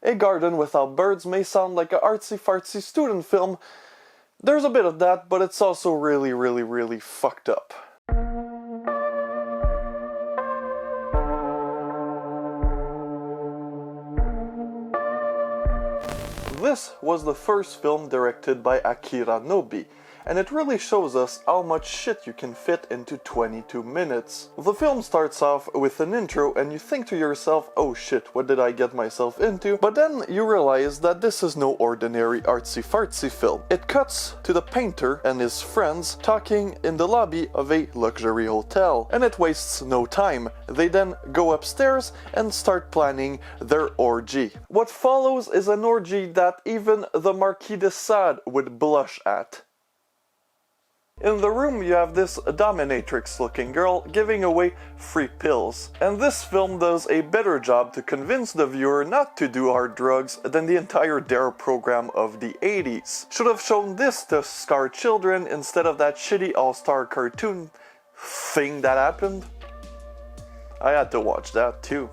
A Garden Without Birds may sound like an artsy-fartsy student film. There's a bit of that, but it's also really fucked up. This was the first film directed by Akira Nobi, and it really shows us how much shit you can fit into 22 minutes. The film starts off with an intro and you think to yourself, oh shit, what did I get myself into? But then you realize that this is no ordinary artsy-fartsy film. It cuts to the painter and his friends talking in the lobby of a luxury hotel, and it wastes no time. They then go upstairs and start planning their orgy. What follows is an orgy that even the Marquis de Sade would blush at. In the room you have this dominatrix-looking girl giving away free pills, and this film does a better job to convince the viewer not to do hard drugs than the entire DARE program of the 80s. Should have shown this to scar children instead of that shitty all-star cartoon thing that happened. I had to watch that too.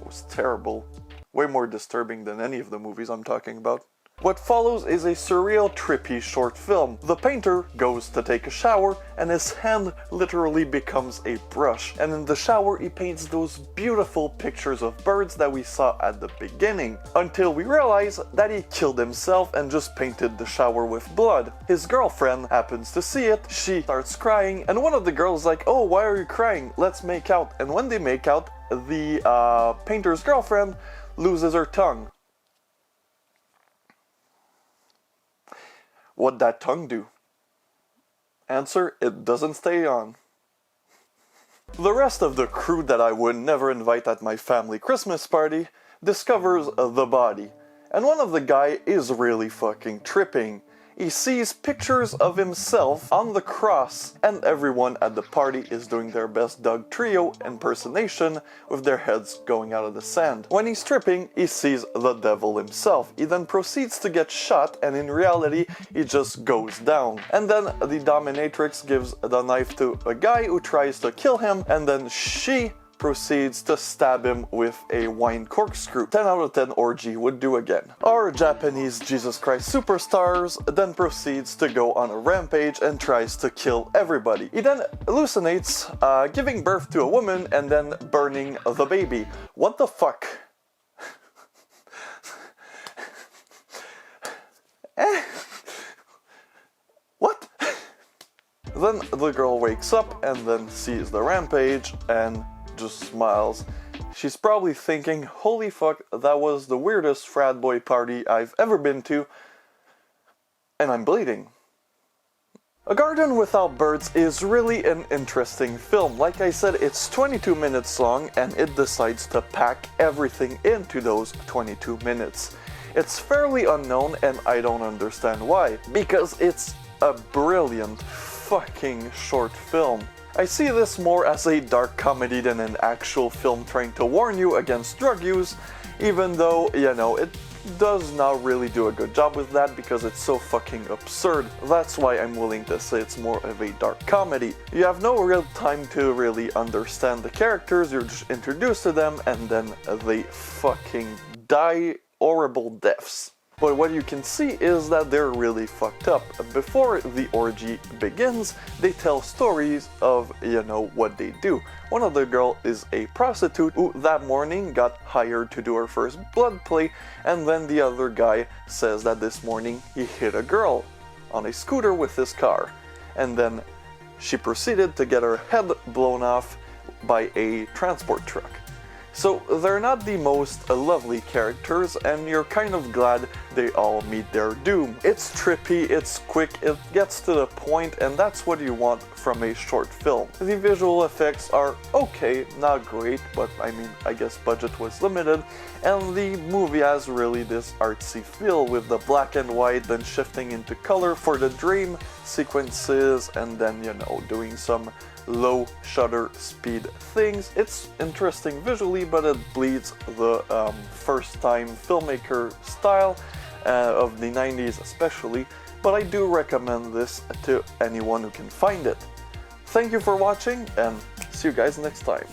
It was terrible. Way more disturbing than any of the movies I'm talking about. What follows is a surreal, trippy short film. The painter goes to take a shower and his hand literally becomes a brush. And in the shower he paints those beautiful pictures of birds that we saw at the beginning. Until we realize that he killed himself and just painted the shower with blood. His girlfriend happens to see it, she starts crying, and one of the girls is like, oh, why are you crying? Let's make out. And when they make out, the painter's girlfriend loses her tongue. What'd that tongue do? Answer, it doesn't stay on. The rest of the crew that I would never invite at my family Christmas party discovers the body. And one of the guy is really fucking tripping. He sees pictures of himself on the cross, and everyone at the party is doing their best Doug Trio impersonation with their heads going out of the sand. When he's tripping, he sees the devil himself. He then proceeds to get shot, and in reality, he just goes down. And then the dominatrix gives the knife to a guy who tries to kill him, and then she proceeds to stab him with a wine corkscrew. 10 out of 10 orgy would do again. Our Japanese Jesus Christ superstars then proceeds to go on a rampage and tries to kill everybody. He then hallucinates giving birth to a woman and then burning the baby. What the fuck? What? Then the girl wakes up and then sees the rampage and just smiles. She's probably thinking, holy fuck, that was the weirdest frat boy party I've ever been to, and I'm bleeding. A Garden Without Birds is really an interesting film. Like I said, it's 22 minutes long and it decides to pack everything into those 22 minutes. It's fairly unknown and I don't understand why, because it's a brilliant fucking short film. I see this more as a dark comedy than an actual film trying to warn you against drug use, even though, you know, it does not really do a good job with that because it's so fucking absurd. That's why I'm willing to say it's more of a dark comedy. You have no real time to really understand the characters, you're just introduced to them and then they fucking die horrible deaths. But what you can see is that they're really fucked up. Before the orgy begins, they tell stories of, you know, what they do. One of the girls is a prostitute who that morning got hired to do her first blood play, and then the other guy says that this morning he hit a girl on a scooter with his car. And then she proceeded to get her head blown off by a transport truck. So they're not the most lovely characters and you're kind of glad they all meet their doom. It's trippy, it's quick, it gets to the point, and that's what you want from a short film. The visual effects are okay, not great, but I mean, I guess budget was limited, and the movie has really this artsy feel with the black and white then shifting into color for the dream sequences and then, you know, doing some low shutter speed things. It's interesting visually, but it bleeds the first time filmmaker style of the 90s especially, but I do recommend this to anyone who can find it. Thank you for watching and see you guys next time.